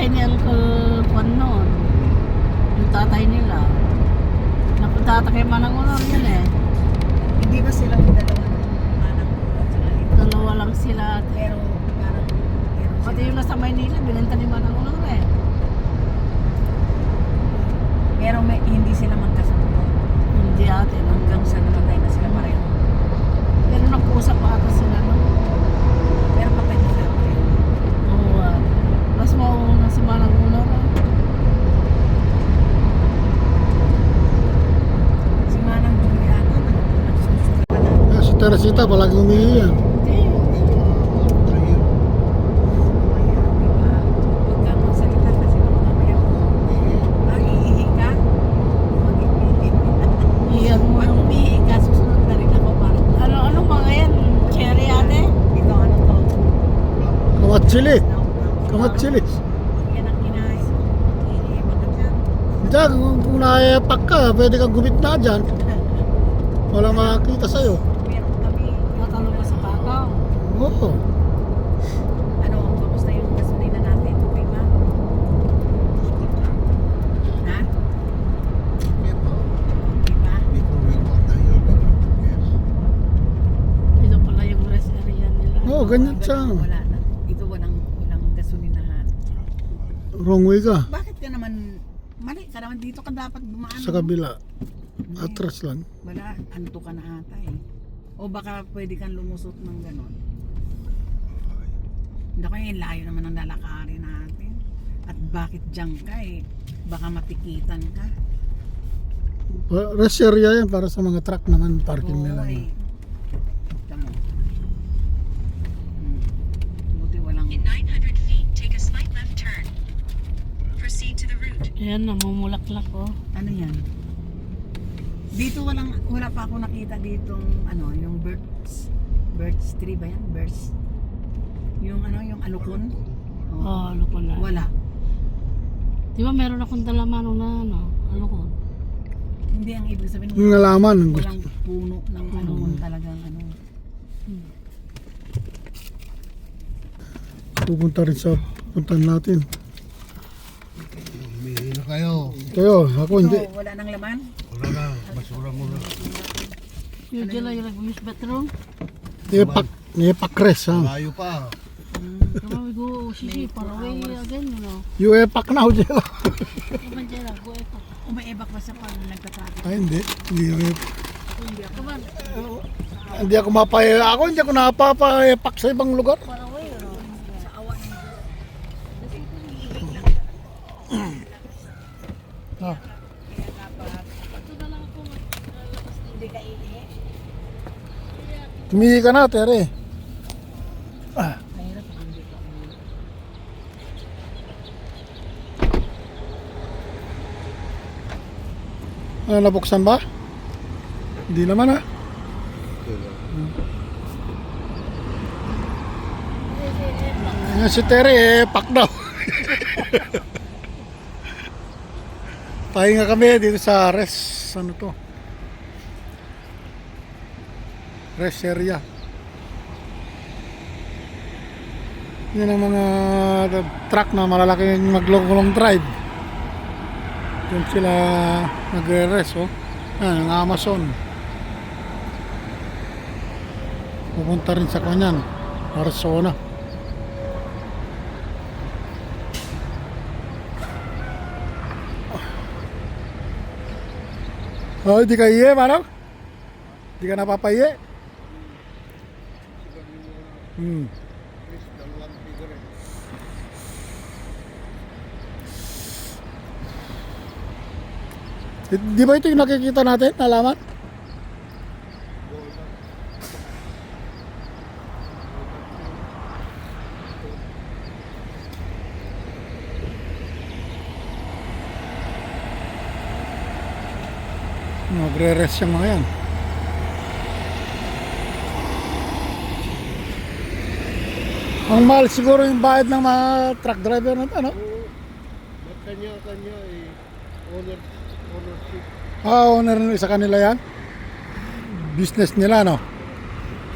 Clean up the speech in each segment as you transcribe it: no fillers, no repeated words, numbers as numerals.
bahay ni Uncle Juan noon. Yung tatay nila. Napunta kay Manang Unor yun eh. Hindi ba silang dalawa ng manang at saka ito? Dalawa lang sila. Pero parang meron Pati sila. yung nasa Maynila, binenta ni Manang Unor eh. Pero hindi sila magkasundo. Hindi ate. Hanggang sa namatay na sila pareho. Pero nag-uusap pa ata sila no. Pero patay na sila pareho. Oo. Mas mauna si Manang Unor. Si Manang Juliana, nagsusuka na. Si Teresita, palagi umihi yan. Hindi. Mamaya, di ba? Huwag kang magsalita kasi baka mamaya iihi ka. Mag-iihi. Iyan mo Pag yung... umihi ka, susunod na rin ako parang Ano mga yan? Cherry ate? ito ano to? Kamatsili. Kamatsili. Yan ang kinain. Mag-iihi ka dyan. Diyan, kung naiyak ka, pwede kang gumit na dyan. Walang makakita sa'yo. Meron kami. Natalo ka sa takaw. Oo. Ano, kamusta yung gasolina natin? Okay ba? Ha? Okay ba? Ito pala yung rest area nila. Oo, ganyan siya. Wala na. Dito walang gasolinahan. Wrong way ka. Bakit ka naman, mali ka naman dito ka dapat dumaan. Sa kabila. Atras lang. Wala, anto ka na ata eh. O baka pwede kang lumusot ng ganon. Naku, yung layo naman ng lalakarin natin. At bakit dyan ka eh? Baka matikitan ka. Rest area yan para sa mga truck naman, parking nila. Oo, eh. Tignan mo. Buti walang... In 900 feet, take a slight left turn. Proceed to the route. Ayan, namumulaklak oh. Ano yan? Dito wala pa ako nakita ditong ano, yung birds tree ba yan? Birds. Yung ano, yung alukon? Oh, ano ko na. Wala. Di ba meron akong dalamano na ano ko? Hindi ang ibig sabihin. Yung nalaman. Walang puno ng alukon talagang ano. Pupunta rin sa puntan natin. Humihi na kayo. Kayo, ako hindi. Ito, wala nang laman? Wala na, basura muna. Yung dila yung use bathroom. Niepak res ha. Malayo pa. Kama we go shishi para away again, you know. Yung epak na ho dyan. Kaman dyan go eto. Umaibak ba sa pang nagtatapos? Ay hindi. Hindi yung epak. Kaman Hindi ako ako hindi ako napapa-epak sa ibang lugar. para away, you know. Sa awa ng Ah, Ito na lang ako hindi ka iihi. tumihi ka na, Tere. Ah, Mahirap ang hindi ka iihi. ano, nabuksan ba? Hindi naman ha. Yan si Tere, epak daw. Pahinga kami dito sa ano to? Rest area. Yan ang mga truck na malalaking maglong drive. Doon sila nagre-rest oh. Yan, ang Amazon. Pupunta rin sa kanyan, Arizona. Oh, di ka iye, Manong? Di ka napapaiye? Di ba ito yung nakikita natin, alaman? Magre-rest yung mga yan. Ang mahal siguro yung bayad ng mga truck driver na ito, ano? Kanya-kanya ownership. Owner sa kanila yan? Business nila, no?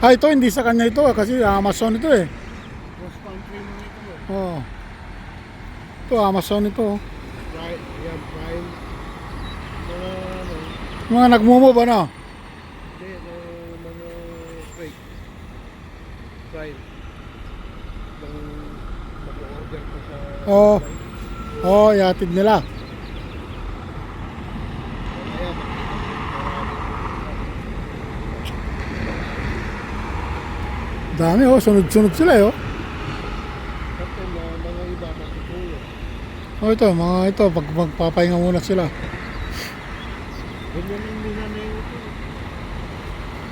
Ito hindi sa kanya ito kasi Amazon ito eh. Cross country mo ito. Oh. Ito, Amazon ito. Oh. Prime, yan, Prime. Mga ano, Mga nagmumove ano? hindi, mga freight. Prime. Nang mag-order ko sa... Oo. Oh, yatid nila. Ayan. Dami oh, sunod-sunod sila oh. Kasi mga iba matutulog. Oh, ito, mga ito, pag magpapahinga muna sila. Ganyan ang minanay ito.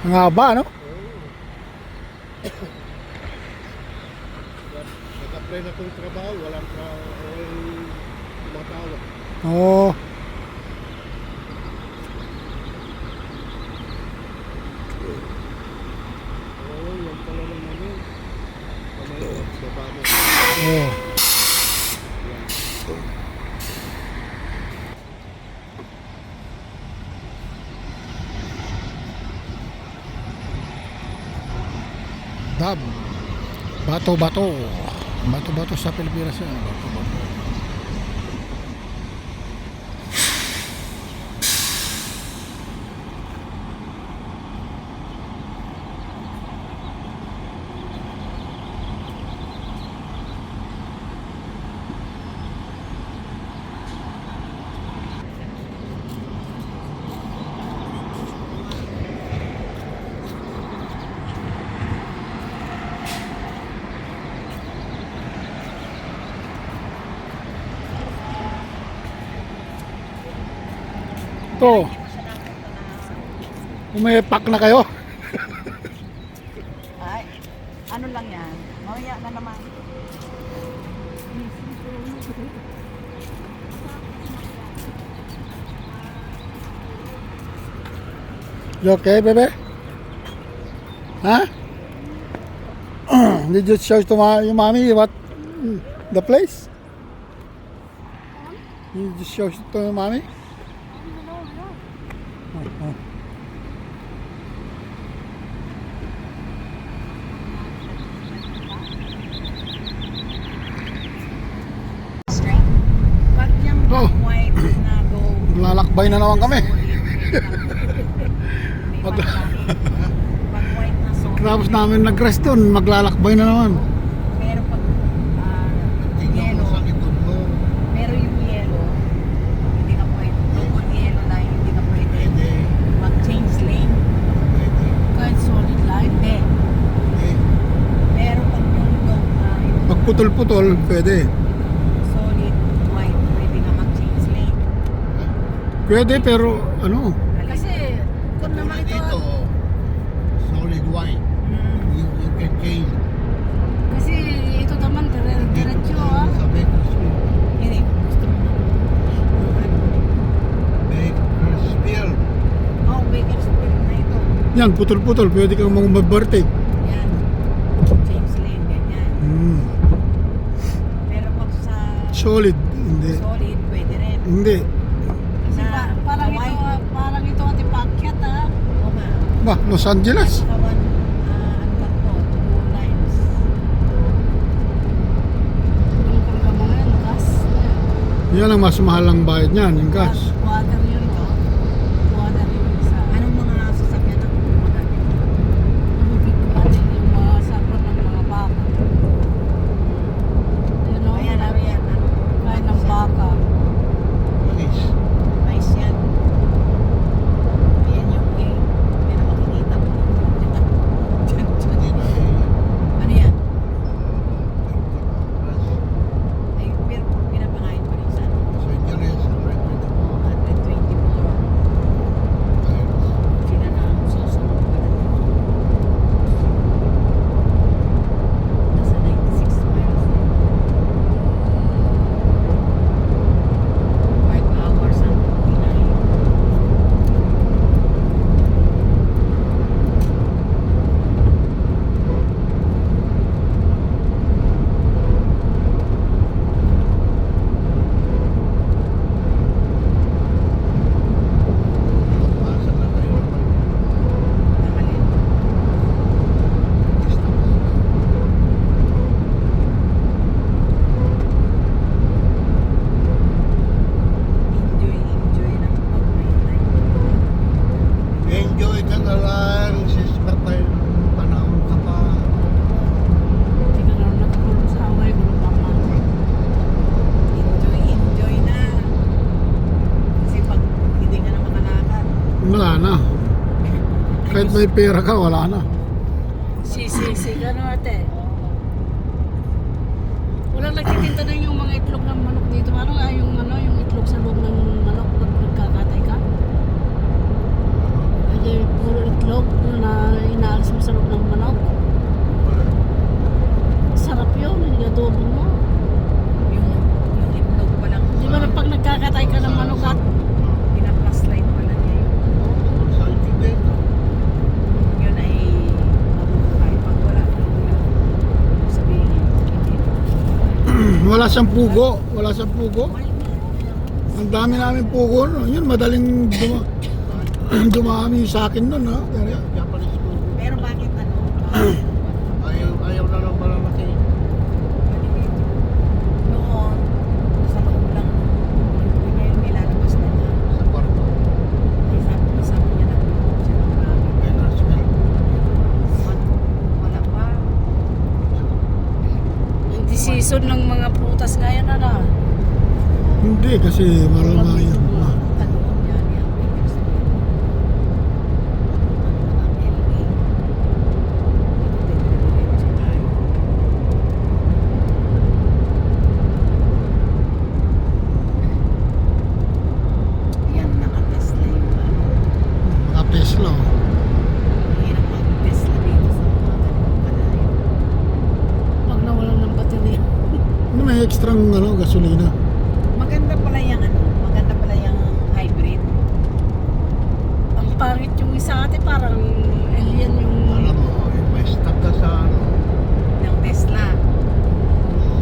Ang haba, no? Nag-apply na kong trabaho, walang tumatawag. Oo. Oo, yan pala naman yun. Kamay, baba mo. Oo. Dab. Bato-bato. Bato-bato sa Pilipinas yan. Bato-bato. Ito. Umepak na kayo. Ay, ano lang yan? Mamaya na naman. You okay, baby? Huh? Did you show to your mommy what the place? You just show to your mommy? Oh. Straight. Pag yung Oh. white na go, Lalakbay na naman kami. may Mag- pag white na solid. Tapos namin nag-rest doon, maglalakbay na naman. Pero pag Tingnan mo yellow, sa likod mo. pero yung yellow, hindi ka pwede. Yung yellow na hindi ka pwede Pwede. mag-change lane. Pwede. Kahit solid line. Hindi. Pwede. Pero pag yung yung Pag putol-putol, pwede. solid white, pwede ka mag-change lane. Pwede pero ano, Kasi, kung naman Tulad ito, dito, solid white. You can change. kasi ito naman, diretso ah. Sa Bakersfield. Hindi, gusto mo Bakersfield. oh, Bakersfield na ito. yan, putol-putol, pwede kang mag-overtake. Yan. Change lane, ganyan. Pero pag sa Solid, hindi. solid, pwede rin. Hindi. Kasi parang sa ito, parang ito ati pakyat ah. Oo nga. Ba, Los Angeles. Kawan, ano lang to, 2 lines. Yung kang mga yan, gas. Yan ang mas mahal ang bayad niyan, yung gas. Water yun to. Water yun isa. Anong mga sasakyan ang gumagamit? Ano yung mga sabon ng mga baka. Yun o, Ayan, ano yan? Ano? kain ng baka. Nice. Nice yan. Ayan yung way. Yan ang makikita mo. Diyan, diyan. Hindi na Ano yan? Plus, Ay, pero pinapangain pa rin sa Los Angeles, 124. 120. may pera ka, wala na. Si, gano'n ate. Walang nagtitinta na yung mga itlog ng manok dito. Ano nga yung itlog sa loob ng manok pag nagkakatay ka? Ay, puro itlog na inaalis mo sa loob ng manok. Sarap yun, inadobo mo. Yung itlog pa lang. Di ba na pag nagkakatay ka ng manok at Pina-flashlight pala niya yun. Sa Tibet. Yun ay mabubuhay. Pag wala, sabihin hindi. Wala siyang pugo. Wala siyang pugo. Ang dami namin pugo. No? Yun, madaling dumami sa akin nun. Ha? Japanese food. Pero bakit Ayaw na lang malamaki. maliliit? Noon, sa loob lang, ngayon nilalabas na niya. Sa kwarto. Ay, sabi niya nagluto siya ng marami. Better smell. Wala pa. yung season ng mga prutas ngayon ano. Hindi, kasi malama yun. Ah. Tanong niya niya. Yan, naka-Tesla yung Mga Tesla. Oh. hirap mag-Tesla dito sa mga ganitong kalayo. Pag nawalan ng baterya. Ano, may extra gasolina. Maganda pala yung hybrid. Ang pangit yung isa ate, parang alien yung Alam mo, may stock ka sa ano. Ng Tesla.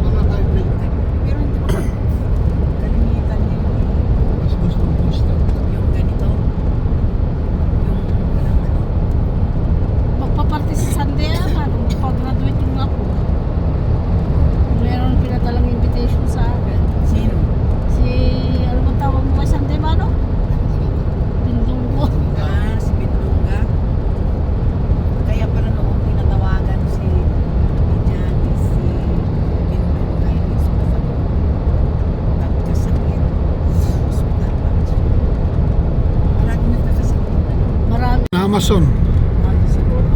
Mga hybrid. Pero hindi ko kalimitan Mas gusto mo stock. yung ganito. Yung walang ano. magpaparty sa Sunday ano, pag-graduate yung ako. Meron pinadalang invitation sa akin. Sino? Si, ano bang tawag mo kay Sunday ba no? Bindong ko. Si Bindunga. Kaya pala noong tinatawagan si Janice, si Bindunga, yung sumasagot. Nagkasakit. Sa hospital pa siya. Marami nagkakasakit. Marami. Amazon. Siguro.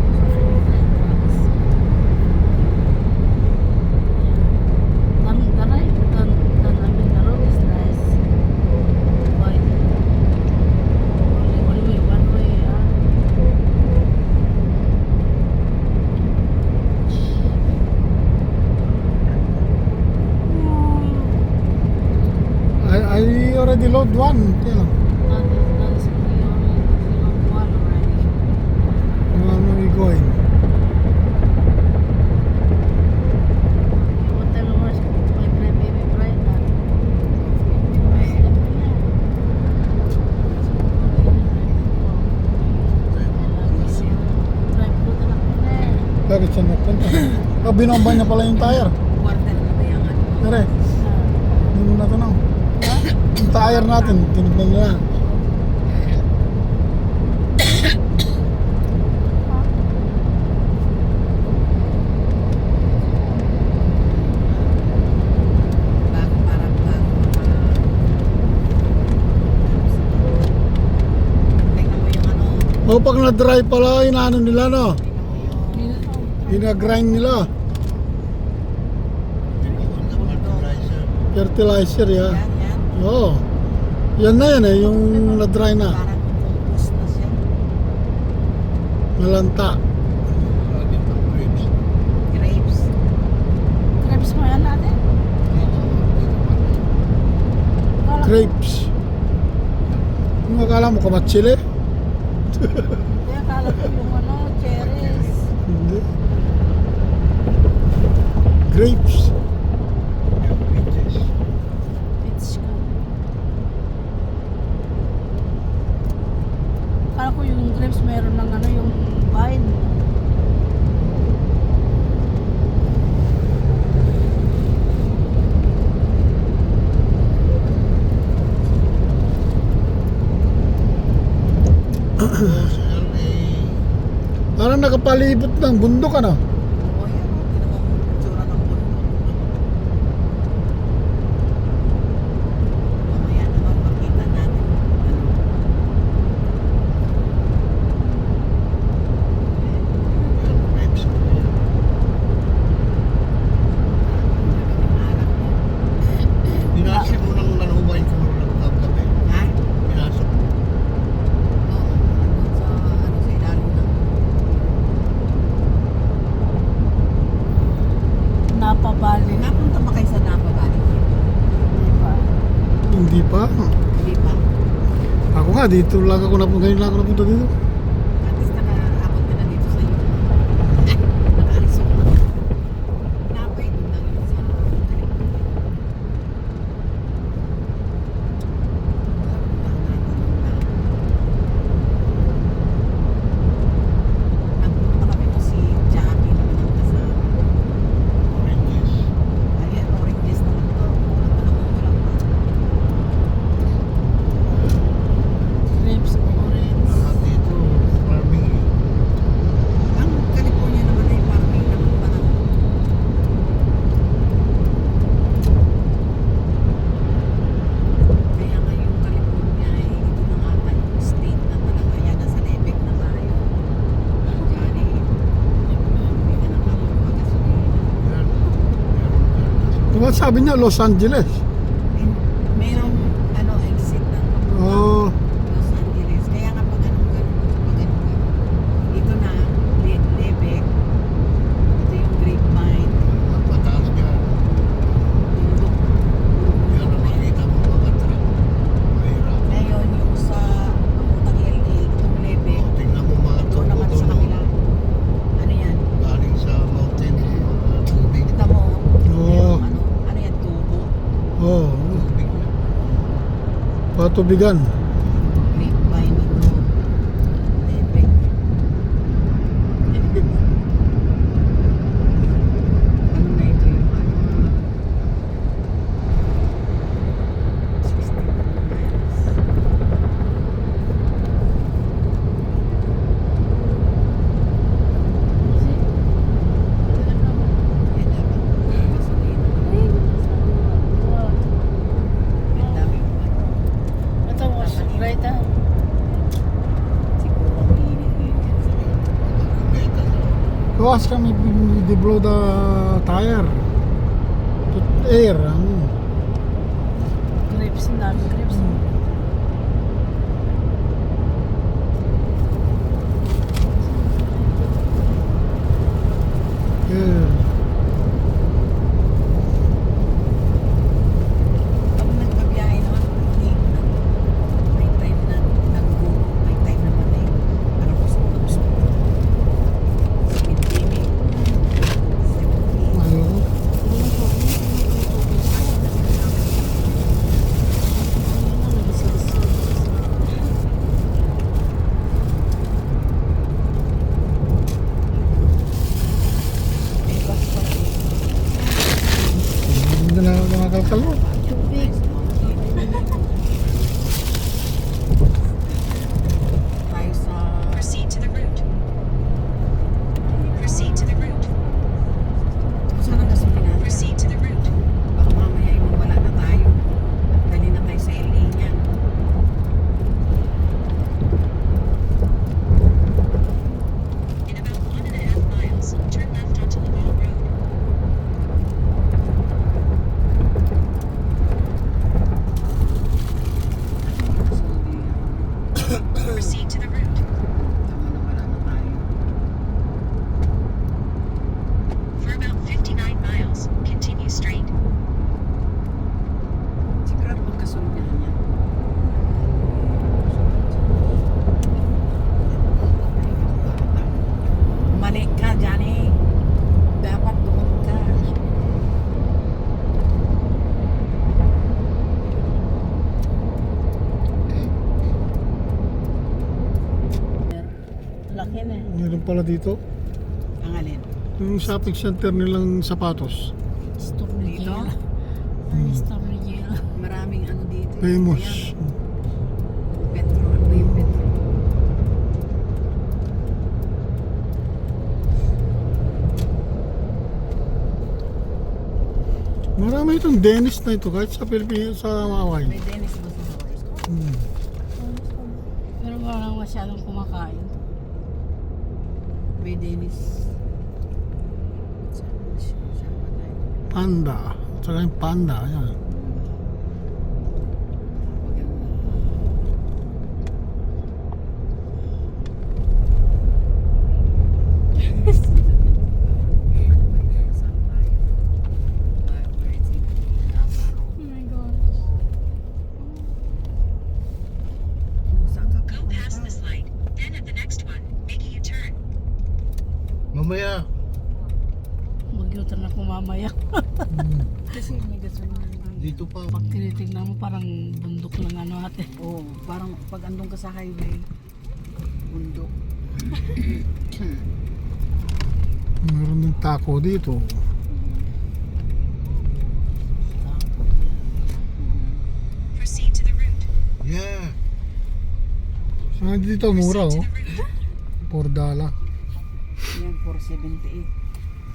I already load one. Kaya lang. Where are we going? Bakit siya napunta? Binomba niya pala yung tire. Quarter na ba yung ano? Tere, hindi mo natanong. Yung tire natin, tinignan nila. Bago parang bago tingnan mo yung ano, O pag na-dry pala, inaano nila no? tingnan mo yung Ina-grind nila. Fertilizer ya. yan, Oo. Yan na yan eh, yung na-dry na. parang compost na siya. Malanta. Grapes. Crepes mo yan natin? Grapes. Yung akala mo kamatsili? Hindi, akala ko yung ano, cherries. Hindi. Grapes. Peach ka. Akala ko yung grapes meron ng ano, yung vine. Parang nakapalibot ng bundok ano? Oo, yan. Tingnan mo yung itsura ng bundok. Mamaya naman makita natin. Ano. dito lang ako napunta. Ngayon lang ako napunta dito. At least nakaabot ka na dito sa iyo. Nakaalis ako. Napay doon lang yun sa nagpunta kami mo si Jackie naman ang kasama. Oranges. Ayan, oranges naman to. Walang pa. Grapes, orange. Lahat dito, farming. Ang California naman ay farming naman pala. Kaya nga yung California ay ito na nga tayo state na talaga. Yan, nasa Lebec na tayo. Diyan eh. Hindi ka na kapag-pagasolina. Yan. Meron. Diba sabi niya Los Angeles? Mayroong ano, exit ng Oh, Los Angeles. Kaya nga pag anong ganun, pag anong ganun. Ito na, Lebec. Ito yung Grapevine. Ang pataas dyan. Yan ang makikita mo mga truck. Mahirap. Ngayon, yung sa Pamutang LA, itong Lebec, O, tingnan mo mga ito tubo naman sa doon. kabila. Ano yan? Galing sa mountain, mga tubig. Kita mo, Oo. ano yan, tubo? oh. Tubig yan. Patubigan. Grapevine ito. Lebec. Ano na ito yung ano? 60 miles. Eh, dapat gasolina naman. Ang dami mo ano. Ito mo, right ah. Siguro ang init ngayon yan sa Kumeta na. Kawas kami blow the tire. To air. Grapes, ang daming grapes. Yeah. Pag nagbabiyahe naman, hindi may time na nagbuno, may time naman na yung parang gusto na gusto. Speed limit. 70. Ayoko. May bus pa rin. Hindi na mga kalkal mo. Tubig. Tayo sa Proceed to the route. Proceed to the route. saan ang gasolina? Proceed to the route. Baka mamaya ay mawala na tayo. Dali na tayo sa LA niyan. In about 1.5 miles, turn left onto Laval Road. Proceed to the route. Tama na wala na tayo. For about 59 miles, continue straight. Siguro ang gasolina niya. Mali ka, Johnny. Dapat doon ka. Laki na eh. Meron pala dito. Ang alin? Yung shopping center nilang sapatos. Store ni Dito? Jela. Ay, store ni Jela. Maraming ano dito. Famous. Ayan. Petro. Ano ba yung Petro? Marami itong Dennis na ito kahit sa Pilipinas, sa Hawaii. May Dennis ba sa Hawaii? Hmm. Pero parang masyadong kumakain. May Dennis. Panda. Tsaka yung panda. Ayan. Oh my gosh. Sa Mamaya. Mag-U-turn ako mamaya. Kasi may gasolina din. Dito pa. Pag tinitignan mo, parang bundok lang ano ate. Oo, parang pag andun ka sa highway, bundok. Meron din taco dito. Proceed to the route. Yeah. Ah, dito mura Proceed oh. to the route. $4. Yan, 478.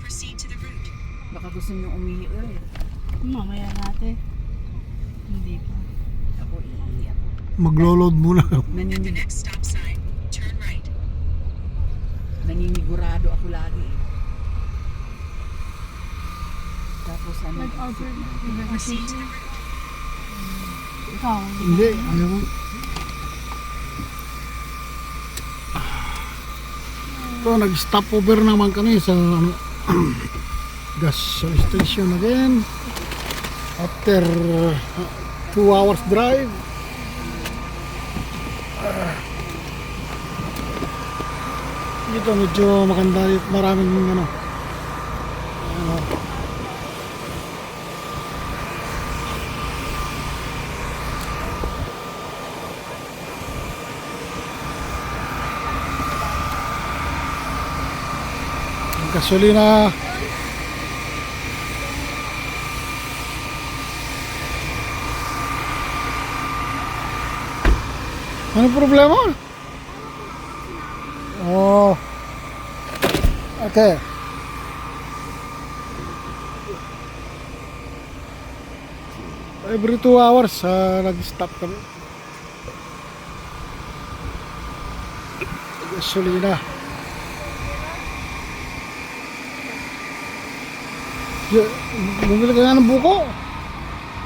Proceed to the route. Baka gusto nyo umihi ulit. Mamaya natin. Hindi pa. Ako iihi ako. Maglo-load muna. At the Naninig, next stop sign, turn right. naninigurado ako lagi eh. Tapos ano? Proceed to the route. Ikaw, Hindi, ayaw ko. So, nag-stop over naman kami sa ano, gas station again. After 2 hours drive. Dito medyo maganda, maraming ano. Gasolina. Ano problema? Oh. Okay. Every 2 hours nag-stop kami. Gasolina. Bumili ka nga ng buko.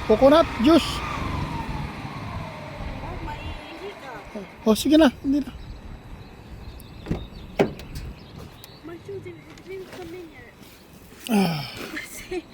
Coconut juice. O sige na, hindi na. My children didn't come in yet. Ah, Say,